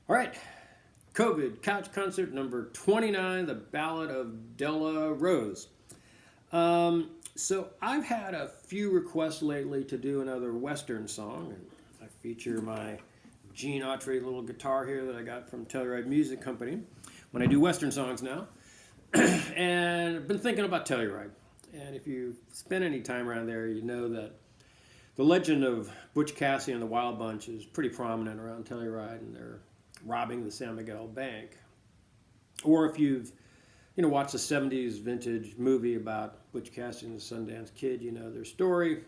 All right, COVID couch concert number 29, the Ballad of Della Rose. So I've had a few requests lately to do another Western song, and I feature my Gene Autry little guitar here that I got from Telluride Music Company when I do Western songs now. And I've been thinking about Telluride. And if you spend any time around there, you know that the legend of Butch Cassidy and the Wild Bunch is pretty prominent around Telluride, and they're robbing the San Miguel Bank. Or if you've watched the 70s vintage movie about Butch Cassidy and the Sundance Kid, you know their story.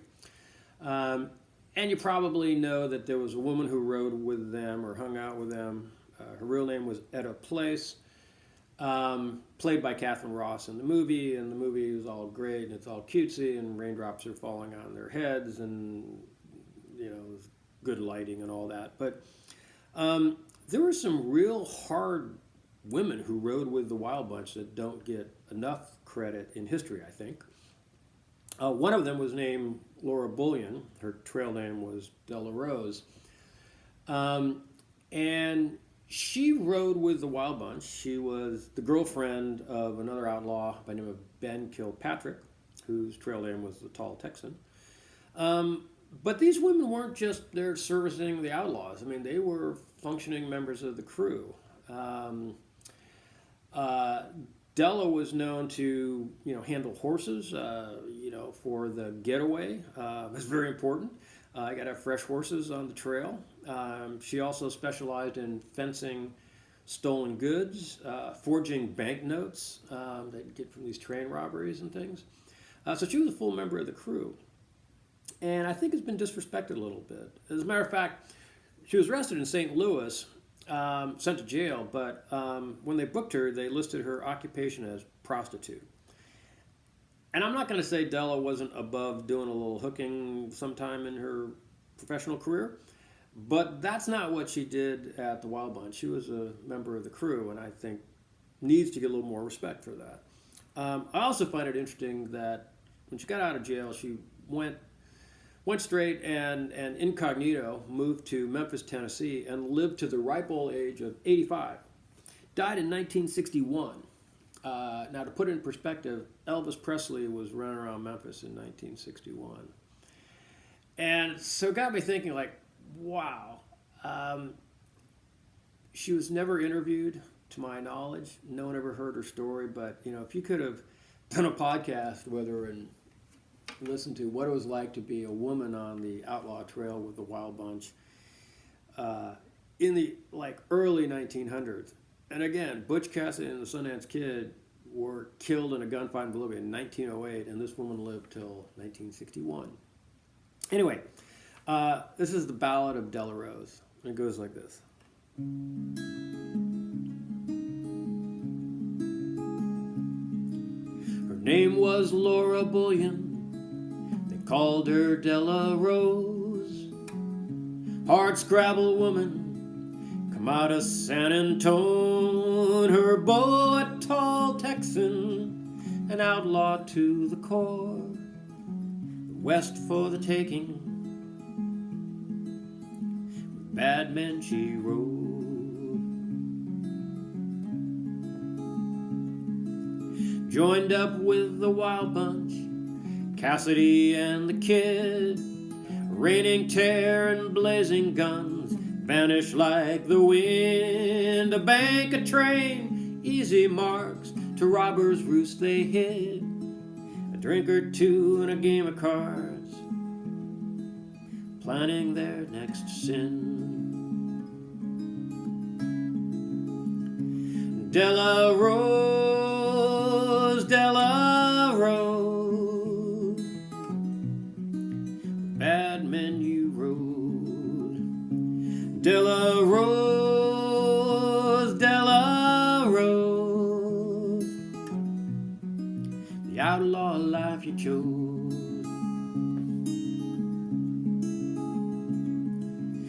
And you probably know that there was a woman who rode with them or hung out with them. Her real name was Etta Place, played by Catherine Ross in the movie. And the movie is all great and it's all cutesy and raindrops are falling on their heads and, good lighting and all that. But there were some real hard women who rode with the Wild Bunch that don't get enough credit in history, I think. One of them was named Laura Bullion. Her trail name was Della Rose. And she rode with the Wild Bunch. She was the girlfriend of another outlaw by the name of Ben Kilpatrick, whose trail name was the Tall Texan. But these women weren't just there servicing the outlaws. I mean, they were functioning members of the crew. Della was known to, handle horses, for the getaway. That's very important. You got to have fresh horses on the trail. She also specialized in fencing stolen goods, forging banknotes they'd get from these train robberies and things. So she was a full member of the crew. And I think it's been disrespected a little bit. As a matter of fact, she was arrested in St. Louis, sent to jail, but when they booked her, they listed her occupation as prostitute. And I'm not going to say Della wasn't above doing a little hooking sometime in her professional career, but that's not what she did at the Wild Bunch. She was a member of the crew, and I think needs to get a little more respect for that. I also find it interesting that when she got out of jail, she went straight and incognito moved to Memphis, Tennessee, and lived to the ripe old age of 85. Died in 1961. Now, to put it in perspective, Elvis Presley was running around Memphis in 1961. And so it got me thinking, wow. She was never interviewed, to my knowledge. No one ever heard her story. But, if you could have done a podcast with her and listen to what it was like to be a woman on the outlaw trail with the Wild Bunch in the early 1900s. And again, Butch Cassidy and the Sundance Kid were killed in a gunfight in Bolivia in 1908, and this woman lived till 1961. Anyway, this is the Ballad of Della Rose. It goes like this. Her name was Laura Bullion. Called her Della Rose, hard-scrabble woman, come out of San Antone. Her beau, a tall Texan, an outlaw to the core, the West for the taking, with bad men she rode. Joined up with the Wild Bunch, Cassidy and the Kid, raining tear and blazing guns, vanish like the wind. A bank, a train, easy marks, to robbers' roost they hid. A drink or two and a game of cards, planning their next sin. Della Rose, Della Rose, bad men you rode. Della Rose, Della Rose, the outlaw life you chose.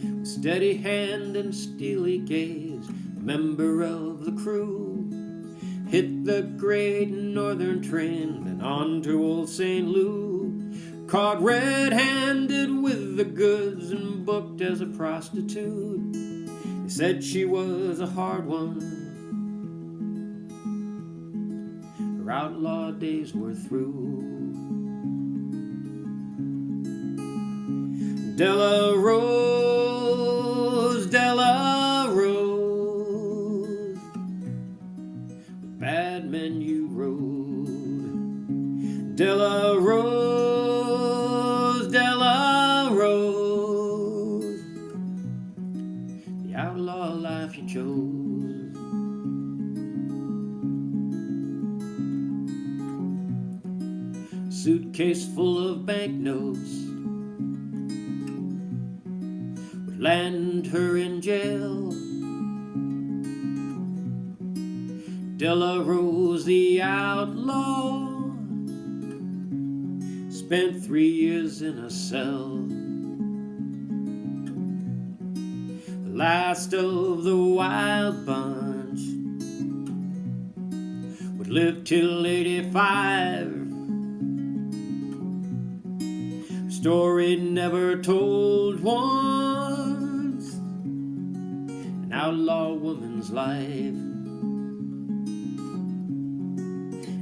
With steady hand and steely gaze, a member of the crew, hit the great northern train and on to old St. Louis. Caught red-handed with the goods and booked as a prostitute. They They said she was a hard one. Her outlaw days were through. Della Rose, Della Rose, with bad men you rode. Della Rose, Della Rose, the outlaw life you chose. Suitcase full of banknotes would land her in jail. Della Rose, the outlaw, spent 3 years in a cell. The last of the wild bunch would live till 85. Story never told once, an outlaw woman's life.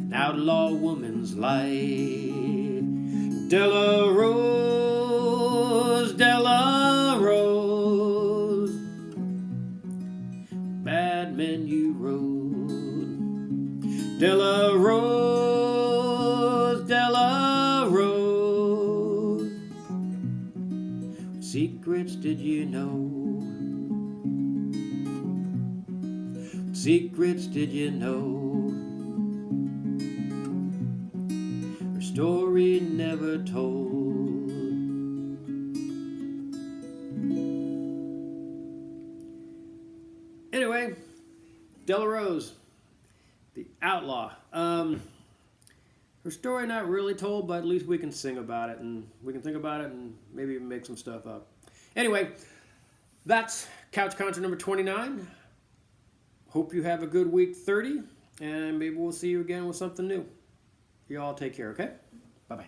An outlaw woman's life. Della Rose, Della Rose, bad men you rode. Della Rose, Della Rose, what secrets did you know? What secrets did you know? Story never told. Anyway, Della Rose, the outlaw. Her story not really told, but at least we can sing about it, and we can think about it, and maybe even make some stuff up. Anyway, that's Couch Concert number 29. Hope you have a good week 30, and maybe we'll see you again with something new. You all take care, okay? Bye-bye.